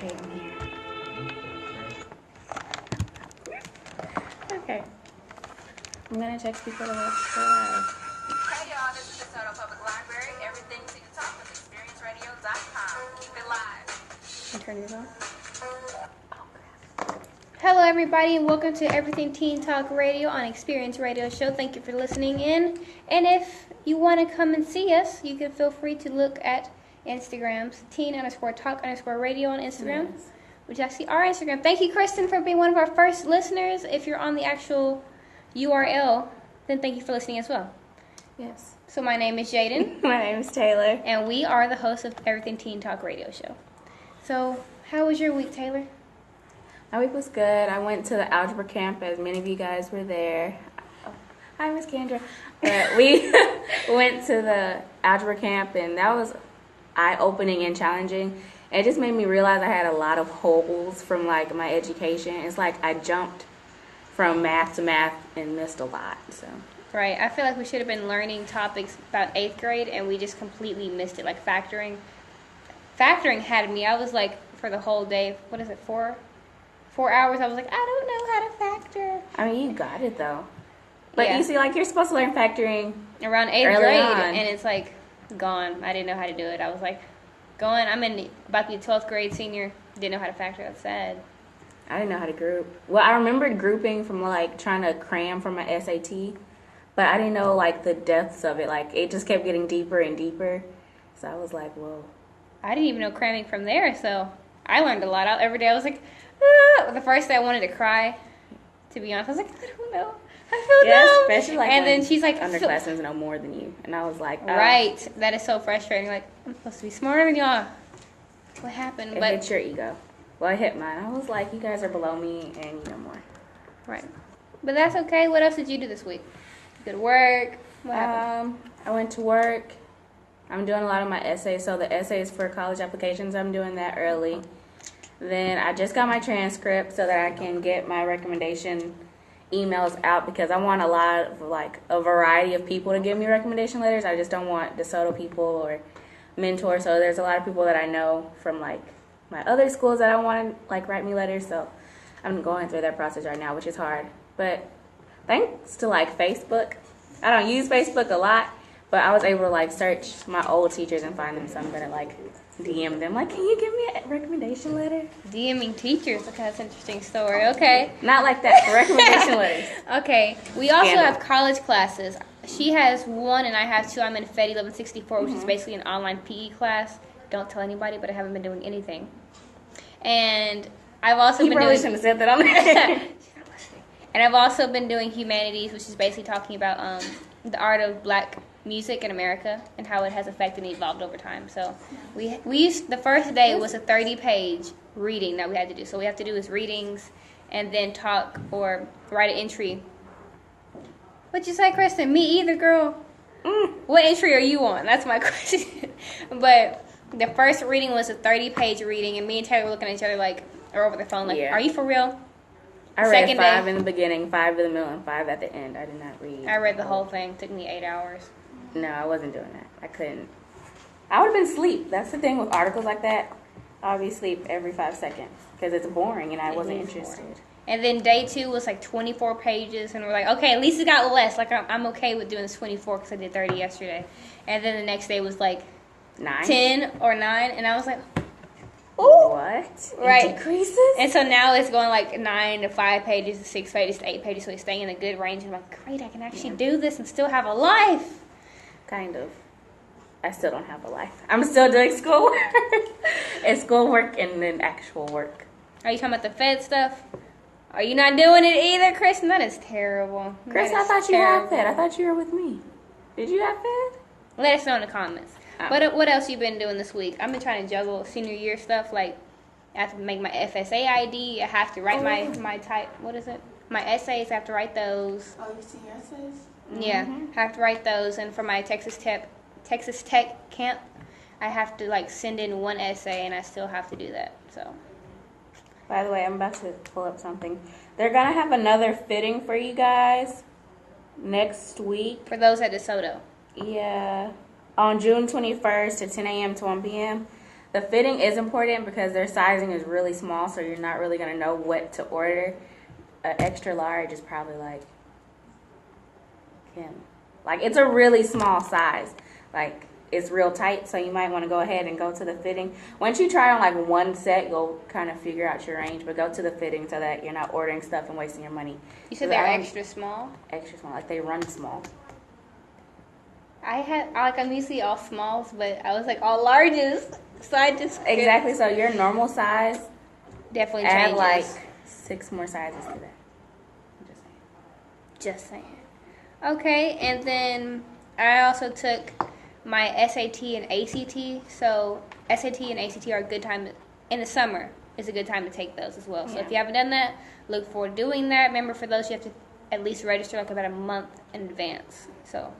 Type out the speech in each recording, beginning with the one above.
Okay, I'm here. Okay. I'm gonna text people to watch the live. Hey y'all, this is the Soto Public Library. Everything to talk with experienceradio.com. Keep it live. And turn yours on. Hello, everybody, and welcome to Everything Teen Talk Radio on Experience Radio Show. Thank you for listening in. And if you want to come and see us, you can feel free to look at Instagrams, teen_talk_radio on Instagram, Yes. which is actually our Instagram. Thank you, Kristen, for being one of our first listeners. If you're on the actual URL, then thank you for listening as well. Yes. So my name is Jadan, My name is Taylor. and we are the hosts of Everything Teen Talk Radio Show. So how was your week, Taylor? My week was good. I went to the algebra camp, as many of you guys were there. Oh, hi, Miss Kendra. But we went to the algebra camp, and that was eye-opening and challenging. It just made me realize I had a lot of holes from, like, my education. It's like I jumped from math to math and missed a lot, so. Right. I feel like we should have been learning topics about 8th grade, and we just completely missed it. Like factoring. Factoring had me. I was like, for the whole day, what is it, 4 hours, I was like, I don't know how to factor. I mean, you got it, though. But Yeah. you see, like, you're supposed to learn factoring Around 8th early grade, on. and it's like, gone. I didn't know how to do it. I was like, I'm in, about to be 12th grade senior, didn't know how to factor. That's sad. I didn't know how to group. Well, I remembered grouping from, like, trying to cram for my SAT, but I didn't know, like, the depths of it. Like, it just kept getting deeper and deeper. So I was like, whoa. I didn't even know cramming from there, so I learned a lot. Every day I was like, The first day I wanted to cry, to be honest. I was like, I don't know. I feel dumb. Especially, like, and when then she's like, underclassmen know more than you. And I was like, oh, right. That is so frustrating. Like, I'm supposed to be smarter than y'all. What happened? It hit your ego. Well, it hit mine. I was like, you guys are below me and you know more. Right. But that's okay. What else did you do this week? You go to work? What happened? I went to work. I'm doing a lot of my essays. So the essays for college applications, I'm doing that early. Then I just got my transcript so that I can get my recommendation emails out because I want a lot of, like, a variety of people to give me recommendation letters. I just don't want DeSoto people or mentors. So there's a lot of people that I know from, like, my other schools that I want to, like, write me letters. So I'm going through that process right now, which is hard. But thanks to, like, Facebook, I don't use Facebook a lot, but I was able to, like, search my old teachers and find them. So I'm going to, like, DM them, like, can you give me a recommendation letter? DMing teachers. Okay, that's an interesting story. Okay. Not like that. Recommendation letters. Okay. We also Scandal. have college classes. She has one and I have two. I'm in Fed 1164, which is basically an online PE class. Don't tell anybody, but I haven't been doing anything. And I've also You been probably doing... shouldn't have said that on there. And I've also been doing humanities, which is basically talking about the art of black music in America and how it has affected and evolved over time. So we used, the first day was a 30-page reading that we had to do. So we have to do is readings and then talk or write an entry. What'd you say, Kristen? Me either, girl. What entry are you on? That's my question. But the first reading was a 30-page reading, and me and Taylor were looking at each other like, or over the phone, like, Yeah. Are you for real? I read Second 5 day. in the beginning, 5 in the middle, and 5 at the end. I did not read. I read the whole thing. It took me 8 hours. No, I wasn't doing that. I couldn't. I would have been asleep. That's the thing with articles like that. I'll be asleep every 5 seconds because it's boring and I wasn't interested. And then day 2 was like 24 pages, and we're like, okay, at least it got less. Like, I'm okay with doing this 24 because I did 30 yesterday. And then the next day was like 9? 10 or 9, and I was like, Ooh. What? Right. It decreases? and so now it's going like 9 to 5 pages to 6 pages to 8 pages, so it's staying in a good range. And I'm like, great, I can actually do this and still have a life. Kind of. I still don't have a life. I'm still doing schoolwork. And schoolwork and then actual work. Are you talking about the Fed stuff? Are you not doing it either, Kristen? That is terrible. Chris, That I is thought you had terrible. Fed. I thought you were with me. Did you have Fed? Let us know in the comments. Oh. What else you been doing this week? I've been trying to juggle senior year stuff. Like, I have to make my FSA ID. I have to write my type. What is it? My essays. I have to write those. Oh, you see your essays? Yeah, I have to write those. And for my Texas Tech camp, I have to like send in one essay, and I still have to do that. So. By the way, I'm about to pull up something. They're going to have another fitting for you guys next week. For those at DeSoto. Yeah. On June 21st at 10 a.m. to 1 p.m. The fitting is important because their sizing is really small, so you're not really gonna know what to order. An extra large is probably like him. Like it's a really small size. Like it's real tight, so you might want to go ahead and go to the fitting. Once you try on like one set, you'll kind of figure out your range. But go to the fitting so that you're not ordering stuff and wasting your money. You said they're extra small? Extra small, like they run small. I'm usually all smalls, but I was like all larges. So I just exactly. So your normal size definitely add changes. like 6 more sizes to that. I'm Just saying. Okay, and then I also took my SAT and ACT. So SAT and ACT are a good time in the summer. It's a good time to take those as well. So if you haven't done that, look forward to doing that. Remember, for those you have to at least register like about a month in advance. So.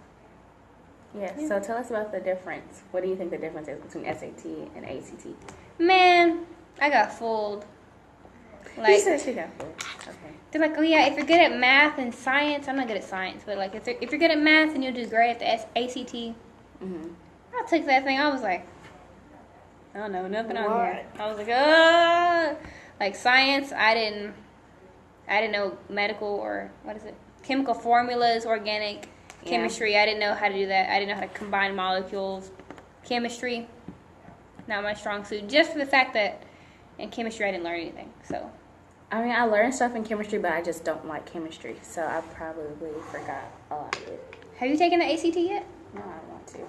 Yeah, so tell us about the difference. What do you think the difference is between SAT and ACT? Man, I got fooled. Like, you said she got fooled. Okay. They're like, oh yeah, if you're good at math and science, I'm not good at science, but like if you're good at math, then you'll do great at the ACT. Mm-hmm. I took that thing. I was like, I don't know nothing on here. I was like, like science. I didn't know medical or what is it? Chemical formulas, organic. Chemistry, I didn't know how to do that. I didn't know how to combine molecules. Chemistry, not my strong suit. Just for the fact that in chemistry I didn't learn anything. So, I mean, I learned stuff in chemistry, but I just don't like chemistry. So I probably forgot a lot of it. Have you taken the ACT yet? No, I want to.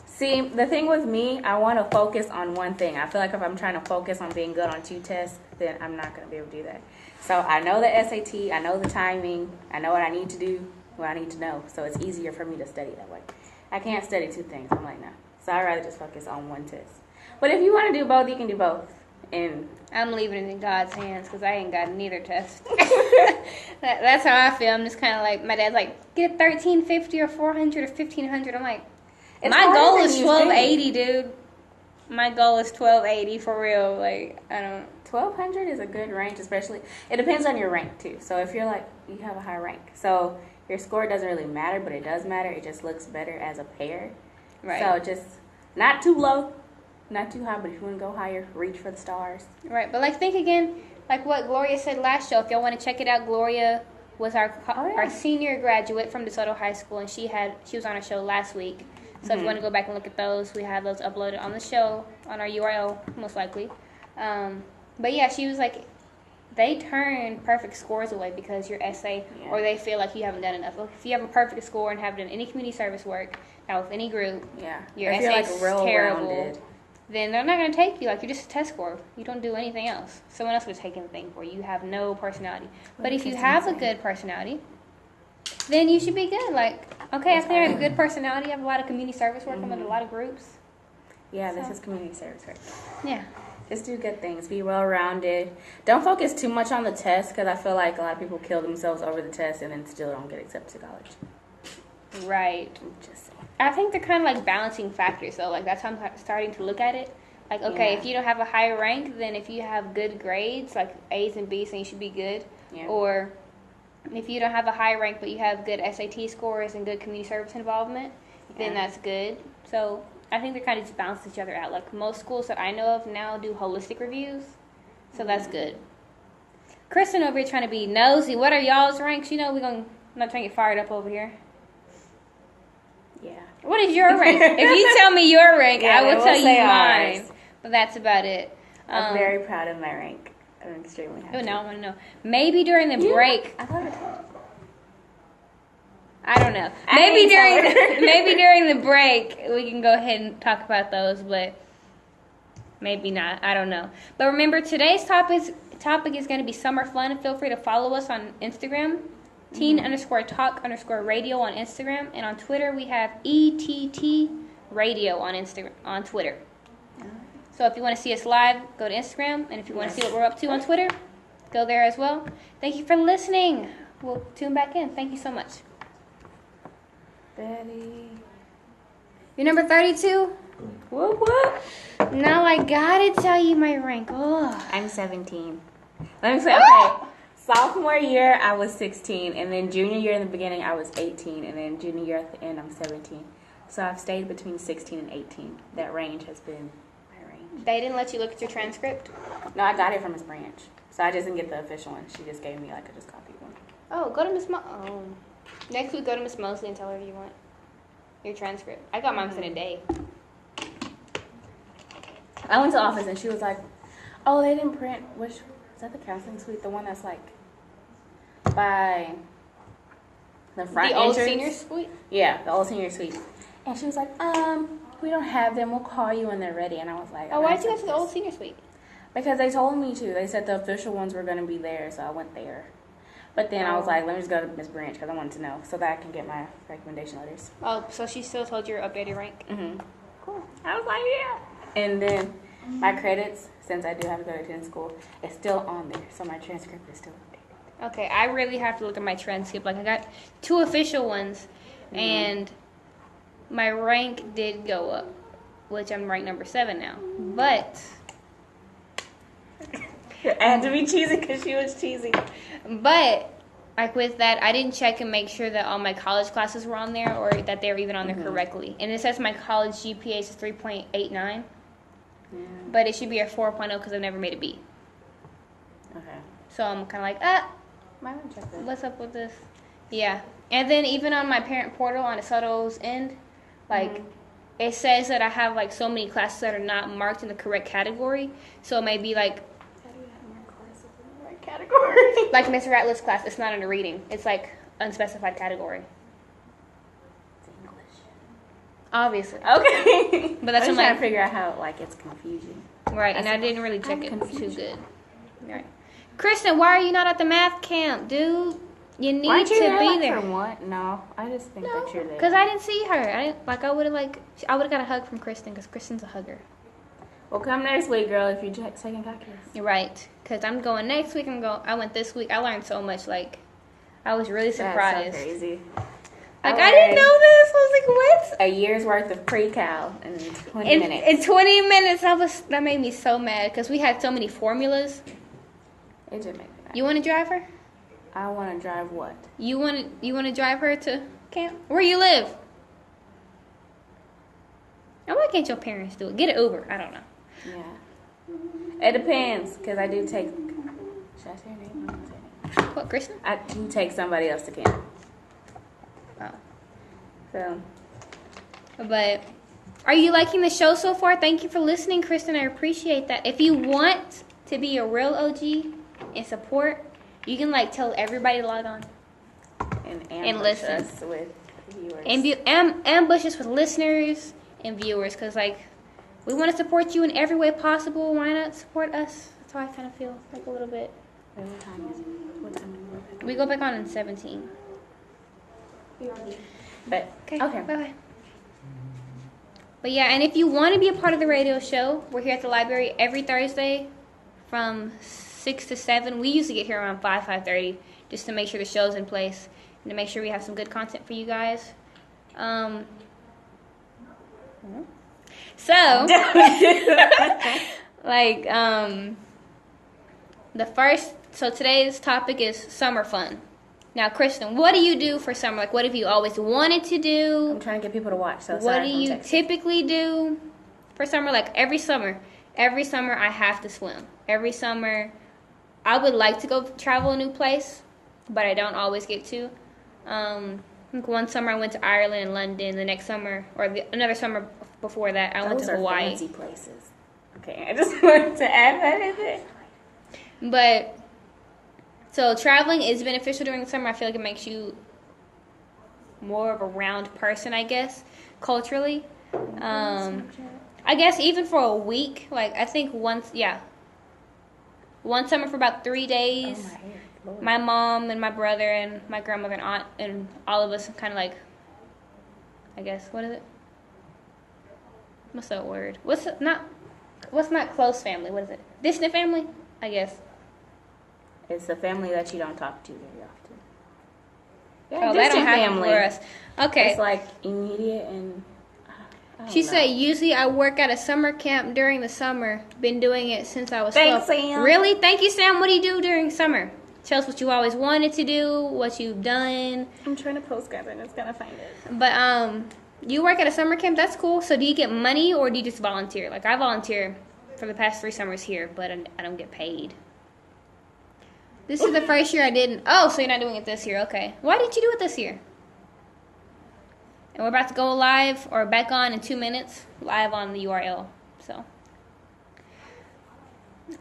See, the thing with me, I want to focus on one thing. I feel like if I'm trying to focus on being good on 2 tests, then I'm not going to be able to do that. So I know the SAT, I know the timing, I know what I need to do. What I need to know, so it's easier for me to study that way. I can't study 2 things. I'm like, no. So I'd rather just focus on 1 test. But if you want to do both, you can do both. And I'm leaving it in God's hands because I ain't got neither test. That's how I feel. I'm just kind of like, my dad's like, get 1350 or 400 or 1500. I'm like, my goal is 1280, dude. My goal is 1280 for real. Like, I don't. 1200 is a good range, especially. It depends on your rank too. So if you're like, you have a high rank, so your score doesn't really matter, but it does matter. It just looks better as a pair. Right. So just not too low, not too high, but if you want to go higher, reach for the stars. Right. But like, think again, like what Gloria said last show. If y'all want to check it out, Gloria was our senior graduate from DeSoto High School, and she was on our show last week. So if you want to go back and look at those, we have those uploaded on the show on our URL most likely. But yeah, she was like, they turn perfect scores away because your essay, or they feel like you haven't done enough. If you have a perfect score and haven't done any community service work, now with any group, your essay is terrible, rounded, then they're not going to take you. Like, you're just a test score. You don't do anything else. Someone else would take anything for you. You have no personality. But if you have a good personality, then you should be good. Like, okay, I think I have a good personality. I have a lot of community service work. I'm in a lot of groups. Yeah, this is community service work. Yeah. Just do good things. Be well-rounded. Don't focus too much on the test because I feel like a lot of people kill themselves over the test and then still don't get accepted to college. Right. I think they're kind of like balancing factors. So like that's how I'm starting to look at it. Like, okay, if you don't have a high rank, then if you have good grades, like A's and B's, then you should be good. Yeah. Or if you don't have a high rank but you have good SAT scores and good community service involvement, then that's good. So I think they kind of just balance each other out. Like most schools that I know of now do holistic reviews, so that's good. Kristen over here trying to be nosy. What are y'all's ranks? You know I'm not trying to get fired up over here. Yeah. What is your rank? If you tell me your rank, I will tell you mine. Ours. But that's about it. I'm very proud of my rank. I'm extremely happy. Oh, now I want to know. Maybe during the break. I love it. I don't know. Maybe during the break we can go ahead and talk about those, but maybe not. I don't know. But remember, today's topic is going to be summer fun. Feel free to follow us on Instagram, teen_talk_radio on Instagram, and on Twitter we have ETT Radio on Twitter. So if you want to see us live, go to Instagram, and if you want to see what we're up to on Twitter, go there as well. Thank you for listening. We'll tune back in. Thank you so much. Betty. You're number 32? Whoop, whoop. Now I gotta tell you my rank. Oh. I'm 17. Let me say, okay. Sophomore year, I was 16. And then junior year in the beginning, I was 18. And then junior year at the end, I'm 17. So I've stayed between 16 and 18. That range has been my range. They didn't let you look at your transcript? No, I got it from Miss Branch. So I just didn't get the official one. She just gave me like I just copied one. Oh, go to Miss next week, go to Miss Mosley and tell her you want your transcript. I got mine within a day. I went to the office and she was like, "Oh, they didn't print. Which is that? The counseling suite, the one that's like by the front The old entrance? senior suite? Yeah, the old senior suite." And she was like, "We don't have them. We'll call you when they're ready." And I was like, Oh, why did you go to the old senior suite? Because they told me to. They said the official ones were going to be there, so I went there. But then I was like, let me just go to Miss Branch because I wanted to know so that I can get my recommendation letters. Oh, so she still told you your updated rank? Mm-hmm. Cool. I was like, yeah. And then my credits, since I do have to go to 10 school, is still on there. So my transcript is still updated. Okay, I really have to look at my transcript. Like, I got 2 official ones, and my rank did go up, which I'm rank number 7 now. But I had to be cheesy because she was cheesy. But, like with that, I didn't check and make sure that all my college classes were on there or that they were even on there correctly. And it says my college GPA is 3.89. But it should be a 4.0 because I've never made a B. Okay. So I'm kind of like, Might want to check that. what's up with this? Yeah. And then even on my parent portal on DeSoto's end, like, it says that I have, like, so many classes that are not marked in the correct category. So it may be, like, Category. like Miss Ratliff's class, it's not under reading. It's, like, unspecified category. It's English. Obviously. Okay. But that's I'm what trying to figure out how, like, it's confusing. Right, and I didn't really check I'm it confused. too good. Right. Kristen, why are you not at the math camp, dude? You need Weren't to you there, be like, there. for what? No, I just think that you're there. Because I didn't see her. I would have got a hug from Kristen because Kristen's a hugger. Well, come next week, girl, if you're taking calculus. You're right. Because I'm going next week. I went this week. I learned so much. Like, I was really surprised. That's so crazy. Like, I didn't know this. I was like, what? A year's worth of pre-cal in 20 minutes. In 20 minutes, that made me so mad because we had so many formulas. It just made me mad. You want to drive her? I want to drive what? You want to drive her to camp? Where you live? And why can't your parents do it? Get an Uber. I don't know. Yeah. It depends, because I do take... Should I say her name? I don't say her name. What, Kristen? I do take somebody else to camp. Oh. So... But are you liking the show so far? Thank you for listening, Kristen. I appreciate that. If you want to be a real OG and support, you can like tell everybody to log on And listen. us with viewers. and ambush us with listeners and viewers, because like we want to support you in every way possible. Why not support us? That's how I kind of feel like a little bit. Wait, what time is it? What time do we go back? We go back on in 17. But Okay. okay. Bye-bye. But yeah, and if you want to be a part of the radio show, we're here at the library every Thursday from 6 to 7. We usually get here around 5:30, just to make sure the show's in place and to make sure we have some good content for you guys. So, like, so today's topic is summer fun. Now, Kristen, what do you do for summer? Like, what have you always wanted to do? I'm trying to get people to watch. So What do you typically do for summer? Like, every summer I have to swim. Every summer, I would like to go travel a new place, but I don't always get to. I think one summer I went to Ireland and London. The next summer, another summer before that, I went to Hawaii. Fancy places. Okay, I just wanted to add that in there. But so traveling is beneficial during the summer. I feel like it makes you more of a round person, I guess, culturally. I guess even for a week, like I think one summer for about 3 days. Oh, my hair. Lord. My mom and my brother and my grandmother and aunt and all of us kind of like, I guess, what is it? What's that word? What's not close family? What is it? Distant family? I guess. It's the family that you don't talk to very often. Yeah, Oh, that don't distant happen for us. Okay. It's like immediate and... I don't She know. said, usually I work at a summer camp during the summer. Been doing it since I was Thanks, 12. Sam. Really? Thank you, Sam. What do you do during summer? Tell us what you always wanted to do, what you've done. I'm trying to post, guys. I'm just gonna find it. But you work at a summer camp. That's cool. So do you get money or do you just volunteer? Like I volunteer for the past 3 summers here, but I don't get paid. This is the first year I didn't. Oh, so you're not doing it this year? Okay. Why didn't you do it this year? And we're about to go live or back on in 2 minutes, live on the URL. So,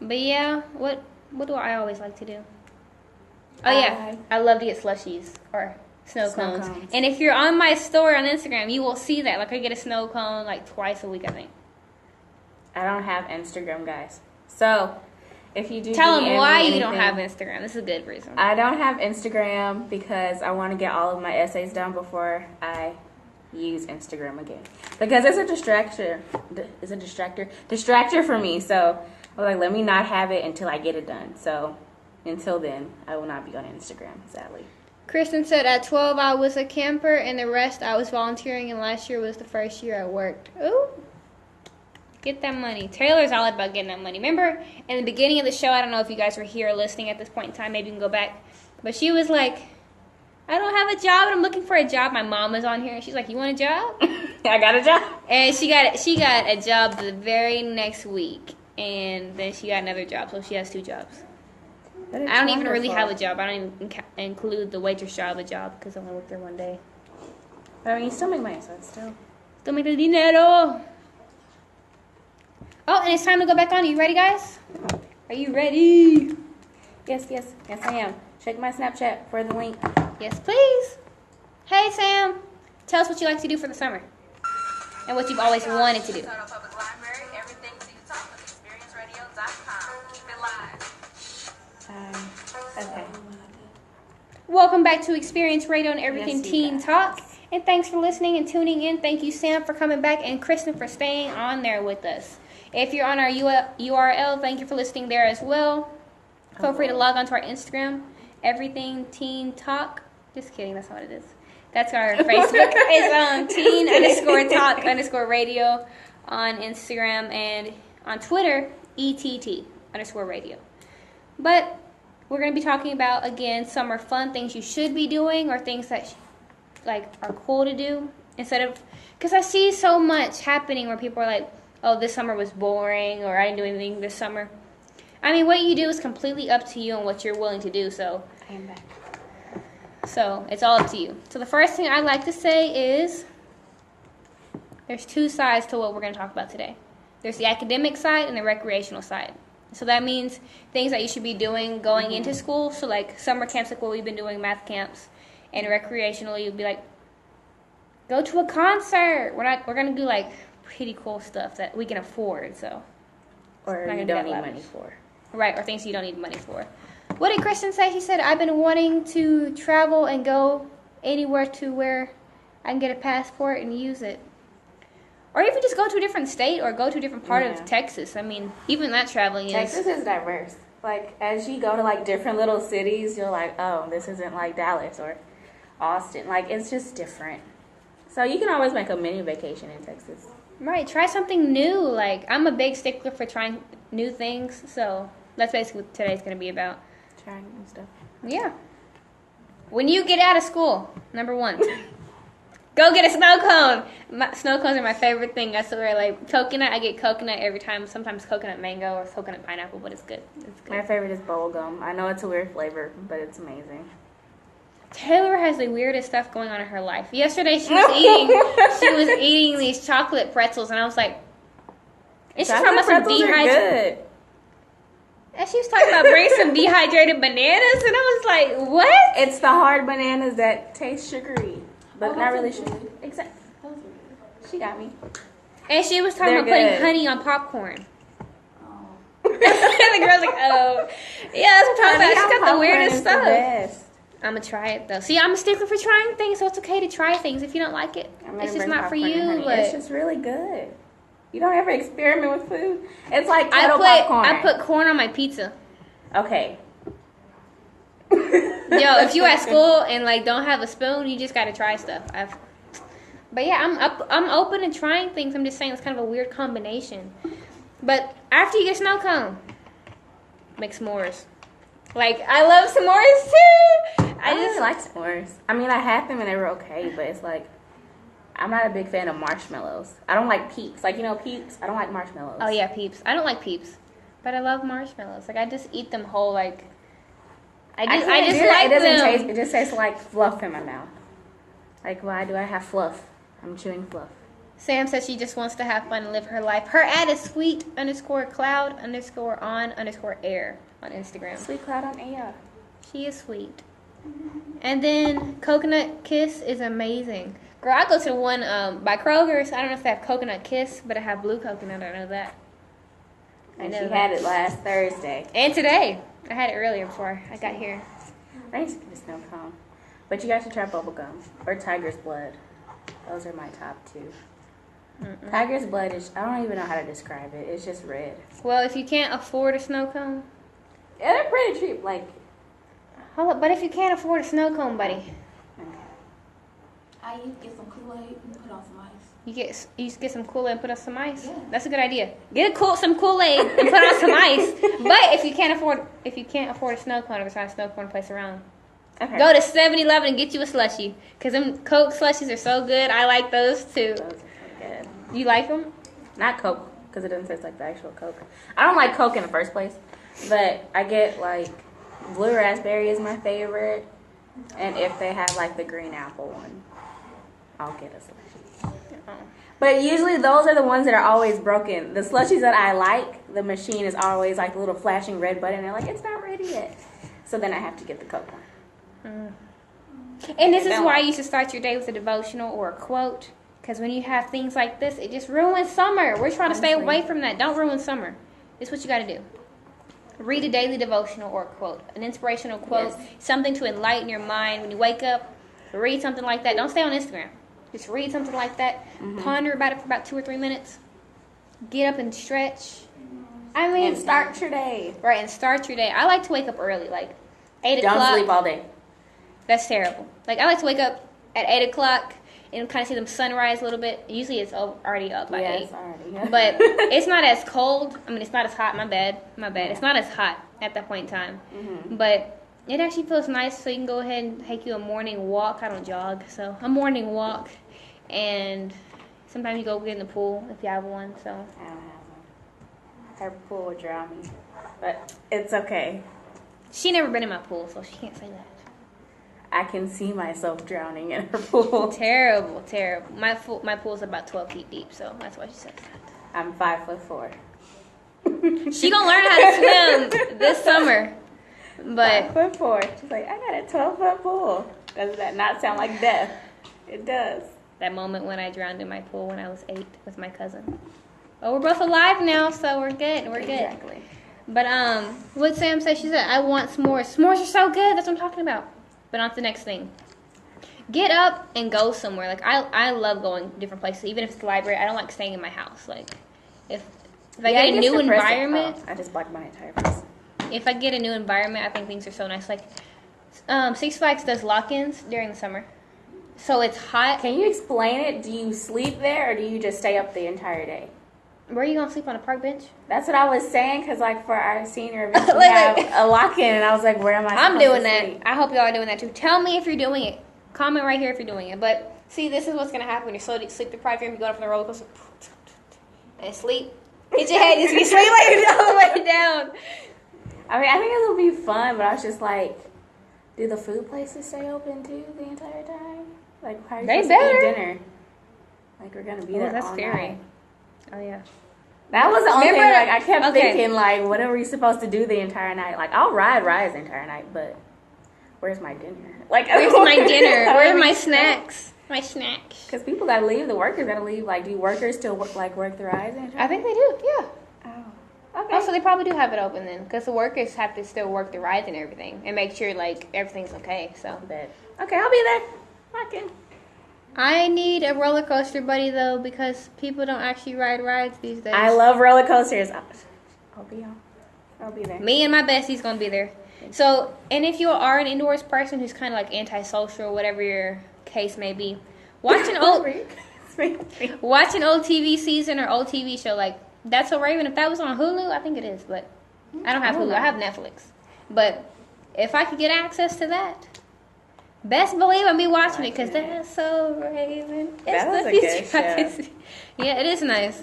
but yeah, what do I always like to do? Oh yeah, I love to get slushies or snow cones. And if you're on my story on Instagram, you will see that. Like I get a snow cone like twice a week, I think. I don't have Instagram, guys. So if you do, tell them why anything, you don't have Instagram. This is a good reason. I don't have Instagram because I want to get all of my essays done before I use Instagram again, because it's a distractor for me. So I was like, let me not have it until I get it done. So until then, I will not be on Instagram, sadly. Kristen said at 12 I was a camper and the rest I was volunteering, and last year was the first year I worked. Ooh, get that money. Taylor's all about getting that money. Remember in the beginning of the show, I don't know if you guys were here listening at this point in time, maybe you can go back, but she was like, I don't have a job and I'm looking for a job. My mom was on here and she's like, you want a job? I got a job. And she got a job the very next week, and then she got another job, so she has 2 jobs. I don't even really have a job. I don't even include the waitress job a job because I only worked there 1 day. But I mean, you still make money, so it's still make the dinero. Oh, and it's time to go back on. Are you ready, guys? Are you ready? Yes, I am. Check my Snapchat for the link. Yes, please. Hey, Sam. Tell us what you like to do for the summer and what you've always wanted to do. Public Library, everything Teen Talk with ExperienceRadio.com. Keep it live. Okay. Welcome back to Experience Radio and Everything Yes, Teen Talk. And thanks for listening and tuning in. Thank you, Sam, for coming back, and Kristen for staying on there with us. If you're on our URL, thank you for listening there as well. Feel free to log on to our Instagram, Everything Teen Talk. Just kidding, that's not what it is. That's our Facebook. It's teen_talk_radio on Instagram, and on Twitter, ETT_radio. But we're going to be talking about, again, summer fun, things you should be doing or things that are cool to do, instead of, because I see so much happening where people are like, oh, this summer was boring, or I didn't do anything this summer. I mean, what you do is completely up to you and what you're willing to do, so I am back. So it's all up to you. So the first thing I'd like to say is there's 2 sides to what we're going to talk about today. There's the academic side and the recreational side. So that means things that you should be doing going into school. So like summer camps, like what we've been doing, math camps, and recreationally, you'd be like, go to a concert. We're going to do like pretty cool stuff that we can afford. So or you don't need money for. Right, or things you don't need money for. What did Kristen say? She said, I've been wanting to travel and go anywhere to where I can get a passport and use it. Or even just go to a different state or go to a different part of Texas. I mean, even that traveling Texas is diverse. Like, as you go to, like, different little cities, you're like, oh, this isn't like Dallas or Austin. Like, it's just different. So you can always make a mini vacation in Texas. Right, try something new. Like, I'm a big stickler for trying new things. So that's basically what today's going to be about. Trying new stuff. Yeah. When you get out of school, number 1, go get a snow cone. Snow cones are my favorite thing. I swear, like coconut, I get coconut every time. Sometimes coconut mango or coconut pineapple, but it's good. It's good. My favorite is bubblegum. I know it's a weird flavor, but it's amazing. Taylor has the weirdest stuff going on in her life. Yesterday she was eating these chocolate pretzels, and I was like, and she's talking about some dehydrated. And she was talking about bringing some dehydrated bananas, and I was like, what? It's the hard bananas that taste sugary, but not really sugary. Exactly. She got me. And she was talking about putting honey on popcorn. Oh. And the girl's like, oh. Yeah, that's what I'm talking about. She's got the weirdest stuff. I'm going to try it, though. See, I'm a stickler for trying things, so it's okay to try things. If you don't like it, it's just not for you. But it's just really good. You don't ever experiment with food. It's like kettle popcorn. I put corn on my pizza. Okay. Yo, if you at school and like don't have a spoon, you just gotta try stuff. But yeah, I'm open to trying things. I'm just saying it's kind of a weird combination. But after you get a snow cone, make s'mores. Like, I love s'mores too. I just like s'mores. I mean, I had them and they were okay, but it's like I'm not a big fan of marshmallows. I don't like Peeps. Like, you know, Peeps? I don't like marshmallows. Oh, yeah, Peeps. I don't like Peeps. But I love marshmallows. Like, I just eat them whole, like... I just like it doesn't them. taste. It just tastes like fluff in my mouth. Like, why do I have fluff? I'm chewing fluff. Sam says she just wants to have fun and live her life. Her ad is sweet_cloud_on_air on Instagram. Sweet Cloud on air. She is sweet. And then Coconut Kiss is amazing. Girl, I go to the one by Kroger's. I don't know if they have Coconut Kiss, but I have blue coconut. I know that. And she had it last Thursday. And today. I had it earlier before I got here. I need to get a snow cone. But you guys should try bubblegum or Tiger's Blood. Those are my top two. Mm-mm. Tiger's Blood is, I don't even know how to describe it. It's just red. Well, if you can't afford a snow cone. Yeah, they're pretty cheap. Like, hold up, but if you can't afford a snow cone, buddy. Okay. I used to get some Kool-Aid and put on some ice. You just get some Kool-Aid and put on some ice. Yeah. That's a good idea. Get some Kool-Aid and put on some ice. But if you can't afford a snow cone, if it's not a snow cone place around, okay. Go to 7-Eleven and get you a slushie. Cause them Coke slushies are so good. I like those too. Those are so good. You like them? Not Coke, because it doesn't taste like the actual Coke. I don't like Coke in the first place, but I get like blue raspberry is my favorite, and if they have like the green apple one, I'll get a slushie. But usually those are the ones that are always broken. The slushies that I like, the machine is always like the little flashing red button. And they're like, it's not ready yet. So then I have to get the Coke one. And this is why you should start your day with a devotional or a quote. Because when you have things like this, it just ruins summer. We're trying to stay away from that. Don't ruin summer. It's what you got to do. Read a daily devotional or a quote. An inspirational quote. Yes. Something to enlighten your mind. When you wake up, read something like that. Don't stay on Instagram. Just read something like that. Mm-hmm. Ponder about it for about 2 or 3 minutes. Get up and stretch. I mean, and start your day. Right, and start your day. I like to wake up early, like 8 o'clock. Don't sleep all day. That's terrible. Like, I like to wake up at 8 o'clock and kind of see them sunrise a little bit. Usually it's already up by 8. It's already up. But it's not as cold. I mean, it's not as hot. My bad. It's not as hot at that point in time. Mm-hmm. But it actually feels nice, so you can go ahead and take you a morning walk. I don't jog, so a morning walk. And sometimes you go get in the pool if you have one. So I don't have one. Her pool would drown me. But it's okay. She never been in my pool, so she can't say that. I can see myself drowning in her pool. Terrible. My pool's about 12 feet deep, so that's why she says that. I'm 5'4". She gonna learn how to swim this summer. But 5'4". She's like, I got a 12-foot pool. Does that not sound like death? It does. That moment when I drowned in my pool when I was 8 with my cousin. Oh, we're both alive now, so we're good. Exactly. But what Sam said, she said, I want s'mores. S'mores are so good. That's what I'm talking about. But on to the next thing. Get up and go somewhere. Like, I love going different places, even if it's the library. I don't like staying in my house. Like, if I get a new environment. I just blocked my entire face. If I get a new environment, I think things are so nice. Like, Six Flags does lock-ins during the summer. So it's hot. Can you explain it? Do you sleep there or do you just stay up the entire day? Where are you going to sleep, on a park bench? That's what I was saying, because like for our senior event, we have a lock-in, and I was like, where am I supposed I'm doing to that. sleep? I hope y'all are doing that too. Tell me if you're doing it. Comment right here if you're doing it. But see, this is what's going to happen when you're so sleep deprived. You're going to be going up on the roller coaster and sleep. Hit your head. You sleep like all the way down. I mean, I think it'll be fun, but I was just like, do the food places stay open too the entire time? Like, how are you supposed to eat dinner? Like, we're going to be there that's all scary. night. Oh, yeah. That was the only thing, like, I kept thinking, like, what are we supposed to do the entire night? Like, I'll ride rides the entire night, but where's my dinner? Like, where's my dinner? Where's my snacks? My snacks. Because people got to leave. The workers got to leave. Like, do workers still, work the rides? I think they do, yeah. Oh, okay. Oh, so they probably do have it open then. Because the workers have to still work the rides and everything. And make sure, like, everything's okay, so. Okay, I'll be there. Rockin'. I need a roller coaster buddy, though, because people don't actually ride rides these days. I love roller coasters. I'll be there. Me and my bestie's going to be there. So, and if you are an indoors person who's kind of like antisocial, whatever your case may be, watch an old TV season or old TV show. Like, That's So Raven. If that was on Hulu, I think it is, but I don't have Hulu. I have Netflix. But if I could get access to that, Best believe I'll be watching it because Watching it. that's so Raven. That was the a good future I can show. see. Yeah, it is nice.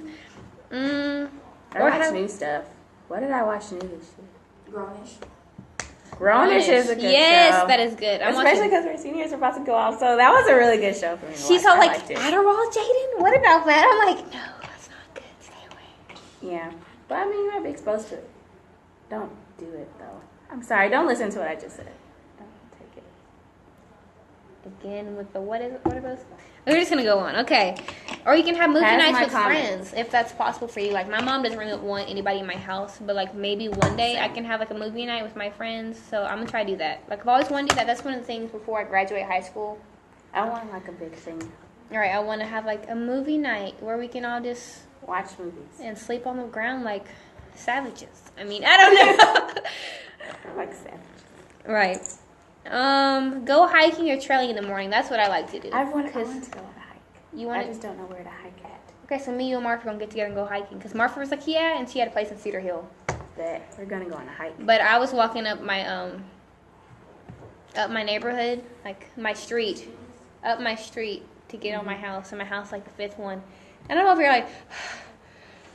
I Or watch have- new stuff. What did I watch new this year? Grownish. Grownish is a good yes, show. that is good. I'm Especially watching. because our seniors are about to go off, so that was a really good show for me. to She's watch. all I like, liked it. Adderall, Jaden? What about that? I'm like, no, that's not good. Stay away. Yeah, but I mean, you might be exposed to it. Don't do it though. I'm sorry. Don't listen to what I just said. Don't take it. Again with the what are those? We're just gonna go on, okay? Or you can have movie Pass nights my with comments. friends if that's possible for you. Like my mom doesn't really want anybody in my house, but like maybe one day I Same. can have like a movie night with my friends. So I'm gonna try to do that. Like I've always wanted to do that. That's one of the things before I graduate high school. I want like a big thing. All right, I want to have like a movie night where we can all just Watch movies. and sleep on the ground like savages. I mean, I don't know. Like savage. Right. Go hiking or trailing in the morning. That's what I like to do. I want to go 'Cause on a hike. You I want just don't know where to hike at. Okay, so me, you, and Martha are gonna get together and go hiking. Because Martha was like, yeah, and she had a place in Cedar Hill. But we're gonna go on a hike. But I was walking up my neighborhood, like my street, up my street to get on my house, and my house like the fifth one. And I'm over here like,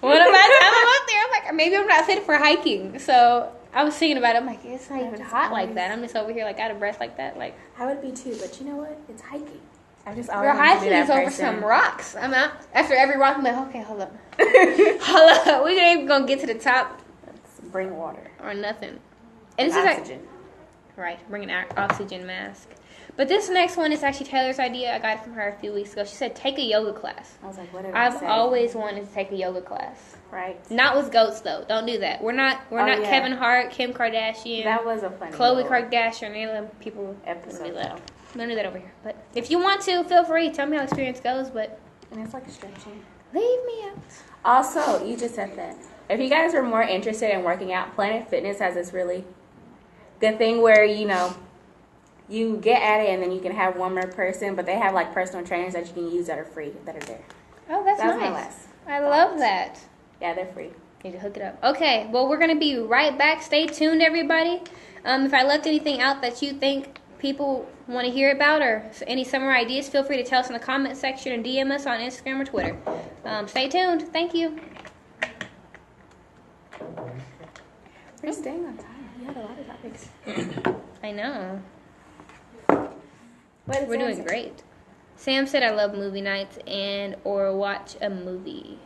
what am I? I'm up there. I'm like, maybe I'm not fit for hiking. So I was thinking about it. I'm like, it's not even just hot like always- that. I'm just over here like out of breath like that. Like, I would be too, but you know what? It's hiking. I just always your wanted to hiking be that is over person. some rocks. I'm out after every rock. I'm like, okay, hold up, hold up. We ain't even gonna get to the top Let's bring water. or nothing. And this is like, Oxygen. right, bring an oxygen mask. But this next one is actually Taylor's idea. I got it from her a few weeks ago. She said, take a yoga class. I was like, what did I I've say? always wanted to take a yoga class. Right. Not with goats though. Don't do that. We're not Oh, yeah. Kevin Hart, Kim Kardashian, That was a funny Khloe little Kardashian, any of them people. episode. Don't do that. though. Don't do that over here. But if you want to, feel free. Tell me how experience goes. But And it's like stretching. leave me out. Also, you just said that. If you guys are more interested in working out, Planet Fitness has this really good thing where, you know, you get at it and then you can have one more person, but they have like personal trainers that you can use that are free, that are there. Oh, that's That was my nice. last I love that. Yeah, they're free. Need to hook it up. Okay, well, we're going to be right back. Stay tuned, everybody. If I left anything out that you think people want to hear about or any summer ideas, feel free to tell us in the comment section and DM us on Instagram or Twitter. Stay tuned. Thank you. We're staying on time. We had a lot of topics. I know. What did We're Sam doing say? great. Sam said I love movie nights and or watch a movie.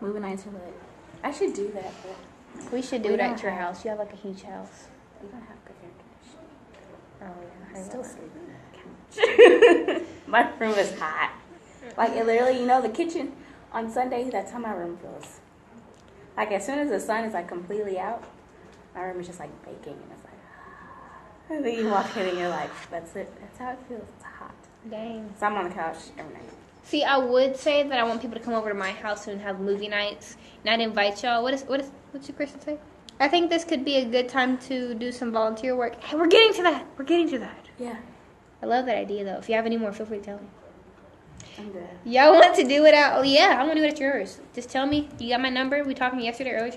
Movie nights are lit. I should do that, but We should do We it don't at your have- house. You have like a huge house. we don't have good air conditioning. Oh, yeah. I still sleep on the couch. My room is hot. Like, it literally, you know, the kitchen on Sunday, that's how my room feels. Like, as soon as the sun is, like, completely out, my room is just, like, baking, and it's like, and then you walk in and you're like, that's it. That's how it feels. It's hot. Dang. So I'm on the couch every night. See, I would say that I want people to come over to my house and have movie nights, and I'd invite y'all. What's your Kristen say? I think this could be a good time to do some volunteer work. Hey, we're getting to that. We're getting to that. Yeah, I love that idea, though. If you have any more, feel free to tell me. I'm good. Y'all want to do it out? Oh, yeah, I want to do it at yours. Just tell me. You got my number? We talking earlier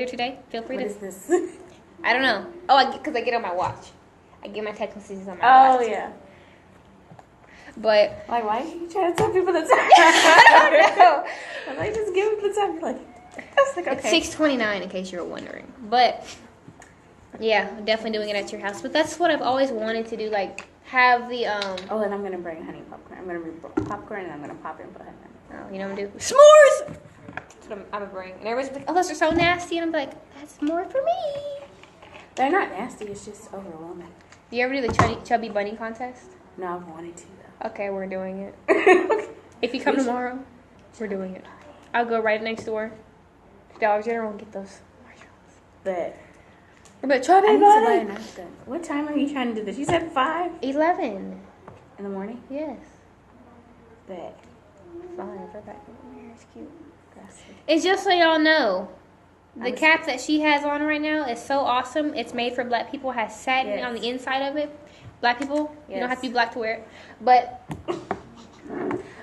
today? Feel free What to. is this? I don't know. Oh, because I get on my watch. I get my text messages on my Oh, watch. yeah. But Like, why are you trying to tell people the time? I don't know. I'm like, just give them the time. You're like, I was like, okay. It's 6:29 in case you were wondering. But yeah, definitely doing it at your house. But that's what I've always wanted to do. Like have the Oh, and I'm gonna bring honey popcorn. I'm gonna bring popcorn and I'm gonna pop it and put honey. you know what I'm gonna do? S'mores. That's what I'm gonna bring. And everybody's like, oh, those are so nasty. And I'm like, that's more for me. They're not nasty. It's just overwhelming. Do you ever do the chubby bunny contest? No, I wanted to Okay, we're doing it. though. If you come tomorrow, we're doing it. I'll go right next door to Dollar General and get those marshmallows. But But chubby I need to buy bunny. a knife gun. What time are you trying to do this? You said 5 11. in the morning. Yes. But 5. Her back over here is cute. that's it. It's just so y'all know, the I was- cap that she has on right now is so awesome. It's made for black people. Has satin Yes. on the inside of it. Black people, you don't have to be Yes. black to wear it. But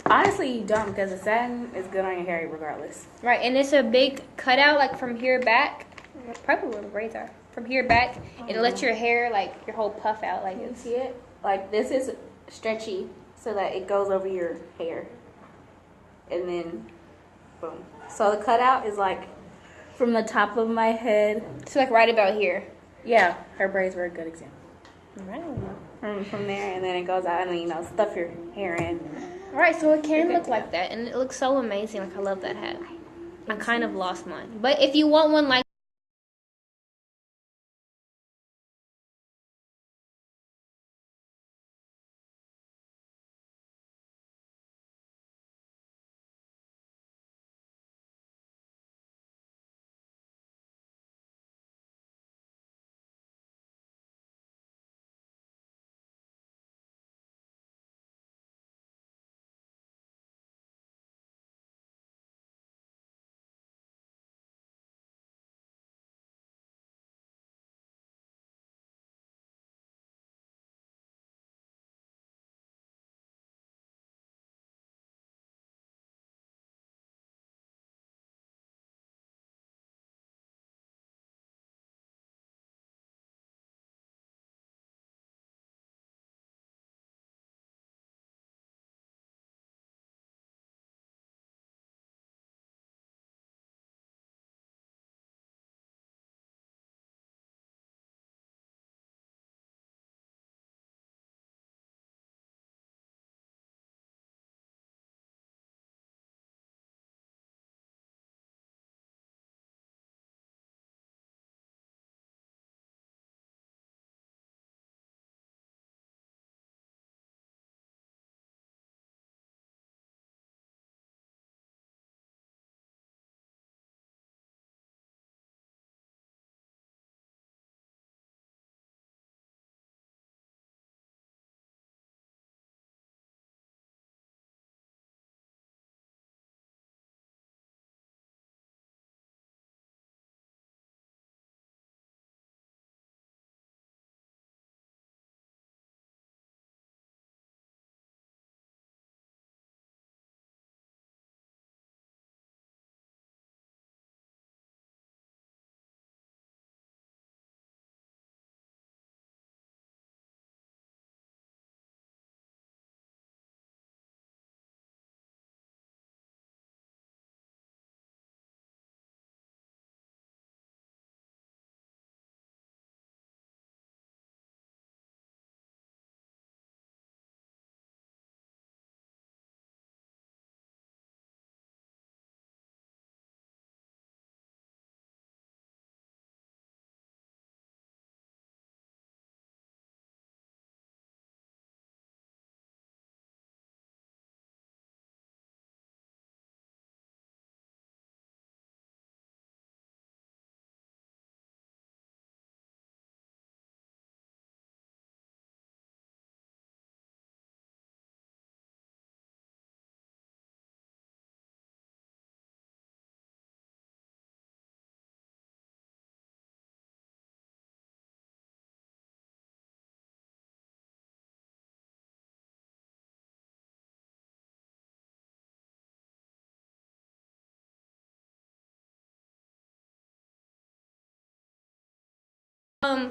Honestly, you don't because the satin is good on your hair regardless. right, and it's a big cutout, like from here back, Probably where the braids are. From here back, it lets your hair, like, your whole puff out. Like, You it's, see it? Like this is stretchy so that it goes over your hair. And then, boom. So the cutout is like from the top of my head. it's like right about here. Yeah, her braids were a good example. Right. From there, and then it goes out, and then, stuff your hair in. Alright, so it can look like that, and it looks so amazing. Like, I love that hat. I kind of lost mine. But if you want one like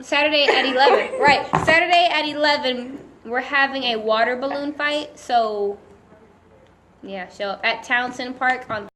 Saturday at 11. Right. Saturday at 11, we're having a water balloon fight. So, yeah, so at Townsend Park on